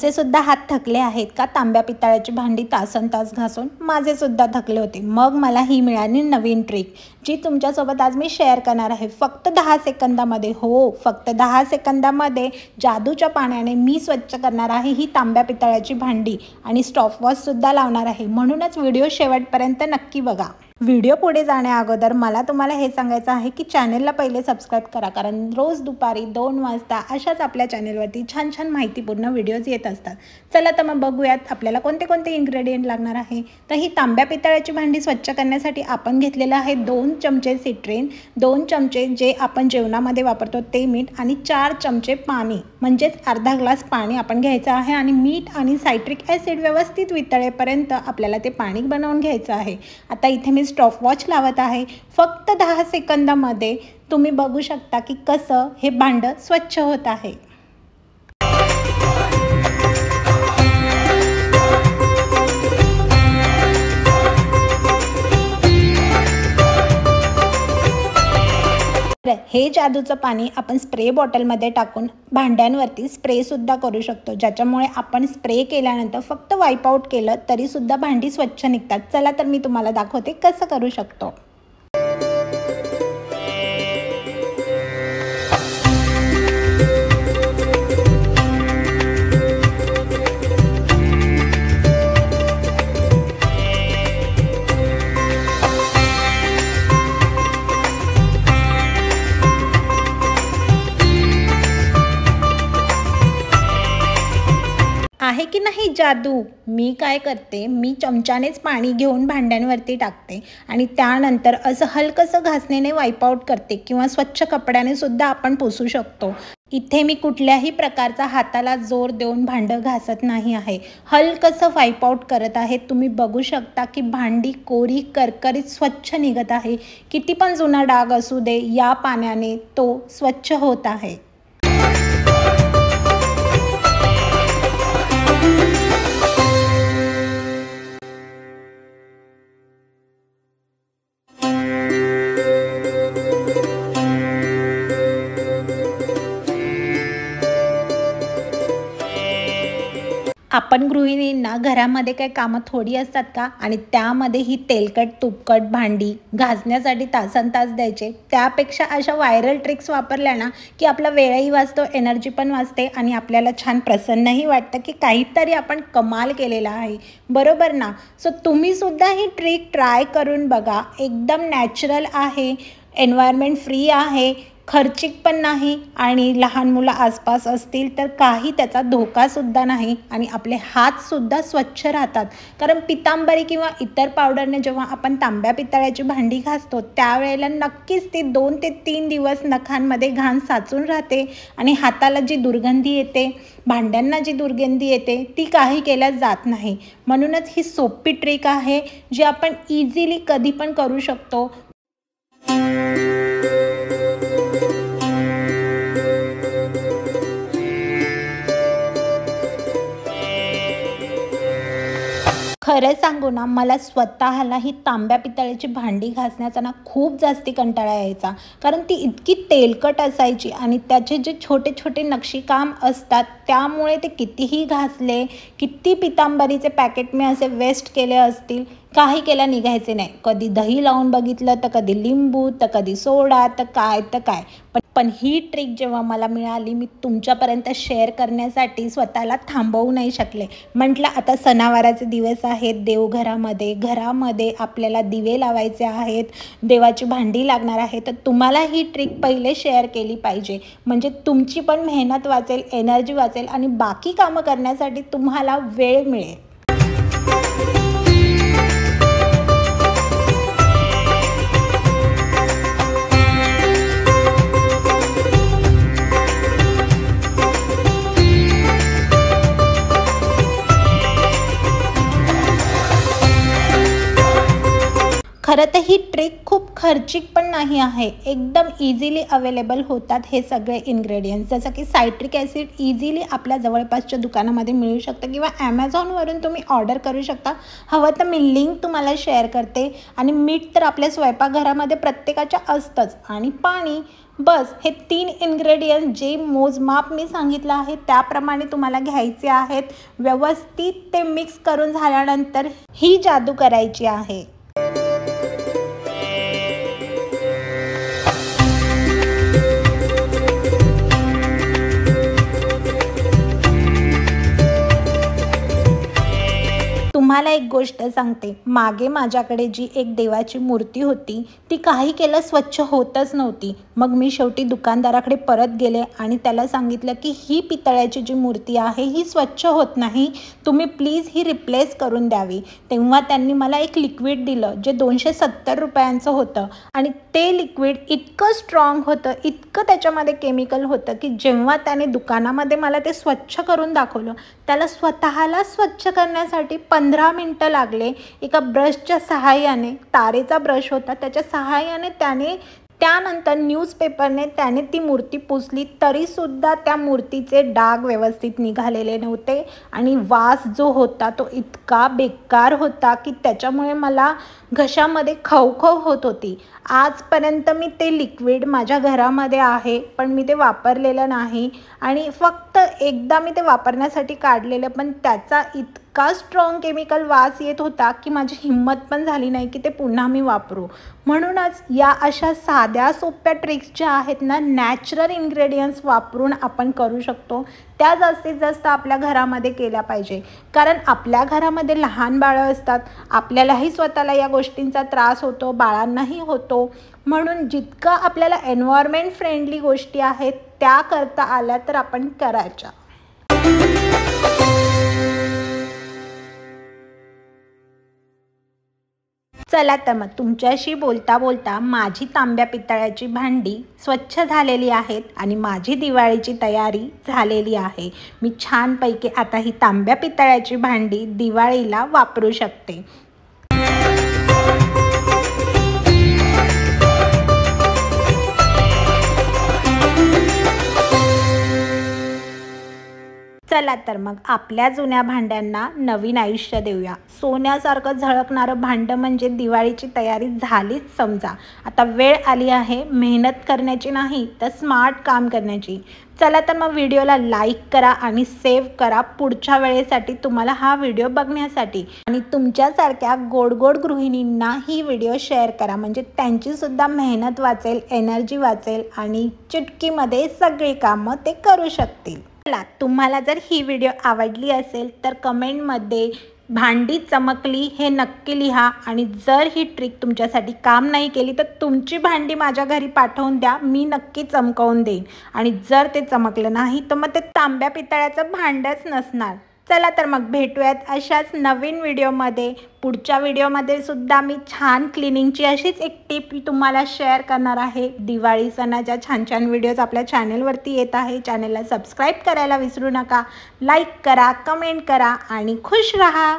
तुमचे सुद्धा हात थकले आहेत का तांब्या पितळाची भांडी तासनतास घासून? माझे सुद्धा थकले होते। मग मला ही मिळाली नवीन ट्रिक, जी तुमच्यासोबत आज मी शेअर करणार आहे। फक्त 10 सेकंदामध्ये, हो फक्त 10 सेकंदामध्ये जादूच्या पाण्याने मी स्वच्छ करणार आहे ही तांब्या पितळाची भांडी आणि स्टॉपवॉच सुद्धा लावणार आहे। म्हणूनच व्हिडिओ शेवटपर्यंत नक्की बघा। व्हिडिओ पुढे जाण्या अगोदर मला तुम्हाला हे सांगायचं आहे की चॅनलला पहिले सबस्क्राइब करा, कारण रोज दुपारी 2 वाजता अशाच आपल्या चॅनलवरती छान छान माहितीपूर्ण व्हिडिओज येत असतात। चला तर मग बघूयात आपल्याला कोणते कोणते इन्ग्रेडियंट लागणार आहे। तर ही तांब्या पितळाची भांडी स्वच्छ करण्यासाठी आपण घेतलेलं आहे 2 चमचे सिट्रीन, 2 चमचे जे आपण जेवणामध्ये वापरतो ते मीठ आणि 4 चमचे पाणी, म्हणजेच अर्धा ग्लास पाणी आपण घ्यायचं आहे। आणि मीठ आणि सायट्रिक ॲसिड व्यवस्थित वितळेपर्यंत आपल्याला ते पाणी बनवून घ्यायचं आहे। आता इथे मी स्टॉपवॉच लावत आहे। फक्त 10 सेकंदामध्ये तुम्ही बघू शकता की कसं हे भांडं स्वच्छ होत आहे। हे जादूचं पाणी आपण स्प्रे बॉटलमध्ये टाकून भांड्यांवरती स्प्रे सुद्धा करू शकतो, ज्याच्यामुळे आपण स्प्रे केल्यानंतर फक्त वाईप आउट केलं तरी सुद्धा भांडी स्वच्छ निघतात। चला तर मी तुम्हाला दाखवते कसं करू शकतो। आहे की नाही जादू? मी काय करते, मी चमच्यानेच पाणी घेऊन भांड्यांवरती टाकते आणि त्यानंतर असं हलकसं घासणीने वाईप आउट करते किंवा स्वच्छ कपड्याने सुद्धा आपण पुसू शकतो। इथे मी कुठल्याही प्रकारचा हाताला जोर देऊन भांडं घासत नाही आहे, हलकसं वाईप आउट करत आहे। तुम्ही बघू शकता की भांडी कोरी करकरीत स्वच्छ निघत आहे। किती पण जुना डाग असू दे, या पाण्याने तो स्वच्छ होत आहे। आपण गृहिणींना घरामध्ये काही कामं थोडी असतात का? आणि त्यामध्ये ही तेलकट तुपकट भांडी घासण्यासाठी तासनतास द्यायचे, त्यापेक्षा अशा व्हायरल ट्रिक्स वापरल्या ना की आपला वेळही वाचतो, एनर्जी पण वाचते आणि आपल्याला छान प्रसन्नही वाटतं की काहीतरी आपण कमाल केलेला आहे, बरोबर ना? सो तुम्ही सुद्धा ही ट्रिक ट्राय करून बघा। एकदम नॅचरल आहे, एन्व्हायरमेंट फ्री आहे, खर्चिक पण नाही आणि लहान मुलं आसपास असतील तर काही त्याचा धोकासुद्धा नाही आणि आपले हातसुद्धा स्वच्छ राहतात। कारण पितांबरी किंवा इतर पावडरने जेव्हा आपण तांब्या पितळाची भांडी घासतो त्यावेळेला नक्कीच ती 2 ते 3 दिवस नखांमध्ये घाण साचून राहते आणि हाताला जी दुर्गंधी येते, भांड्यांना जी दुर्गंधी येते ती काही केल्या जात नाही। म्हणूनच ही सोपी ट्रिक आहे जी आपण इझिली कधी पण करू शकतो। खरं सांगू ना, मला स्वतःला ही तांब्या पितळाची भांडी घासण्याचा ना खूप जास्ती कंटाळा यायचा, कारण ती इतकी तेलकट असायची आणि त्याचे जे छोटे छोटे नक्षीकाम असतात त्यामुळे ते कितीही घासले, किती पितांबरीचे पॅकेट मी असे वेस्ट केले असतील, काही केल्या निघायचे नाही। कधी दही लावून बघितलं तर कधी लिंबू तर कधी सोडा तर काय पण ही ट्रिक जेव्हा मला मिळाली, मी तुमच्यापर्यंत शेअर करण्यासाठी स्वतःला थांबवू नाही शकले। म्हटलं आता सणावाराचे दिवस आहेत, घरामध्ये आपल्याला दिवे लावायचे आहेत, देवाची भांडी लागणार आहे, तर तुम्हाला ही ट्रिक पहिले शेअर केली पाहिजे, म्हणजे तुमची पण मेहनत वाचेल, एनर्जी वाचेल आणि बाकी कामं करण्यासाठी तुम्हाला वेळ मिळेल। खरं तर ही ट्रिक खूप खर्चिक पण नाही आहे, एकदम इझिली अवेलेबल होतात हे सगळे इन्ग्रेडियंट्स. जसं की सायट्रिक ॲसिड इझिली आपल्या जवळपासच्या दुकानामध्ये मिळू शकतं किंवा ॲमेझॉनवरून तुम्ही ऑर्डर करू शकता. हवं तर मी लिंक तुम्हाला शेअर करते. आणि मीठ तर आपल्या स्वयंपाकघरामध्ये प्रत्येकाच्या असतंच. आणि पाणी, बस हे 3 इन्ग्रेडियंट्स जे मोजमाप मी सांगितलं आहे त्याप्रमाणे तुम्हाला घ्यायचे आहेत. व्यवस्थित ते मिक्स करून झाल्यानंतर ही जादू करायची आहे. तुम्हाला एक गोष्ट सांगते, मागे माझ्याकडे जी एक देवाची मूर्ती होती ती काही केलं स्वच्छ होतच नव्हती. मग मी शेवटी दुकानदाराकडे परत गेले आणि त्याला सांगितलं की ही पितळ्याची जी मूर्ती आहे ही स्वच्छ होत नाही, तुम्ही प्लीज ही रिप्लेस करून द्यावी. तेव्हा त्यांनी मला एक लिक्विड दिलं जे 270 रुपयांचं होतं. आणि ते लिक्विड इतकं स्ट्रॉंग होतं, इतकं त्याच्यामध्ये केमिकल होतं की जेव्हा त्याने दुकानामध्ये मला ते स्वच्छ करून दाखवलं, त्याला स्वतःला स्वच्छ करण्यासाठी 15 मिनटं लागले. एका ब्रशच्या सहाय्याने, तारेचा ब्रश होता त्याच्या सहाय्याने त्यानंतर न्यूजपेपरने त्याने ती मूर्ती पुसली, तरीसुद्धा त्या मूर्तीचे डाग व्यवस्थित निघालेले नव्हते. आणि वास जो होता तो इतका बेकार होता की त्याच्यामुळे मला घशामध्ये खवखव होत होती. आजपर्यंत मी ते लिक्विड माझ्या घरामध्ये आहे, पण मी ते वापरलेलं नाही. आणि फक्त एकदा मी ते वापरण्यासाठी काढलेलं, पण त्याचा इतका स्ट्रॉंग केमिकल वास येत होता की माझी हिंमत पण झाली नाही की ते पुन्हा मी वापरू. म्हणूनच या अशा साध्या सोप्या ट्रिक्स ज्या आहेत ना, नॅचरल इन्ग्रेडियंट्स वापरून आपण करू शकतो, त्या जास्तीत जास्त आपल्या घरामध्ये केल्या पाहिजे. कारण आपल्या घरामध्ये लहान बाळं असतात, आपल्यालाही स्वतःला या गोष्टींचा त्रास होतो, बाळांनाही होतो. म्हणून जितकं आपल्याला एन्व्हायरमेंट फ्रेंडली गोष्टी आहेत त्या करता आल्या तर आपण करायच्या. चला तर मग तुमच्याशी बोलता बोलता माझी तांब्या पितळ्याची भांडी स्वच्छ झालेली आहेत आणि माझी दिवाळीची तयारी झालेली आहे. मी छानपैकी आता ही तांब्या पितळ्याची भांडी दिवाळीला वापरू शकते. चला तर मग आपल्या जुन्या भांड्यांना नवीन आयुष्य देऊया. सोन्यासारखं झळकणारं भांडं म्हणजे दिवाळीची तयारी झालीच समजा. आता वेळ आली आहे मेहनत करण्याची नाही तर स्मार्ट काम करण्याची. चला तर मग व्हिडिओला लाईक करा आणि सेव्ह करा पुढच्या वेळेसाठी, तुम्हाला हा व्हिडिओ बघण्यासाठी. आणि तुमच्यासारख्या गोड गोड गृहिणींना ही व्हिडिओ शेअर करा, म्हणजे त्यांचीसुद्धा मेहनत वाचेल, एनर्जी वाचेल आणि चुटकीमध्ये सगळी कामं ते करू शकतील. चला, तुम्हाला जर ही व्हिडिओ आवडली असेल तर कमेंटमध्ये भांडी चमकली हे नक्की लिहा. आणि जर ही ट्रिक तुमच्यासाठी काम नाही केली तर तुमची भांडी माझ्या घरी पाठवून द्या, मी नक्की चमकवून देईन. आणि जर ते चमकलं नाही तर मग ते तांब्या पितळ्याचं भांडंच नसणार. चला तर मग भेटूयात अशाच नवीन व्हिडिओमध्ये. पुढच्या व्हिडिओमध्ये सुद्धा मी छान क्लिनिंगची अशीच एक टिप तुम्हाला शेअर करणार आहे. दिवाळी सणाच्या छान छान व्हिडिओज आपल्या चॅनलवरती येत आहे. चॅनलला सबस्क्राईब करायला विसरू नका. लाईक करा, कमेंट करा आणि खुश रहा.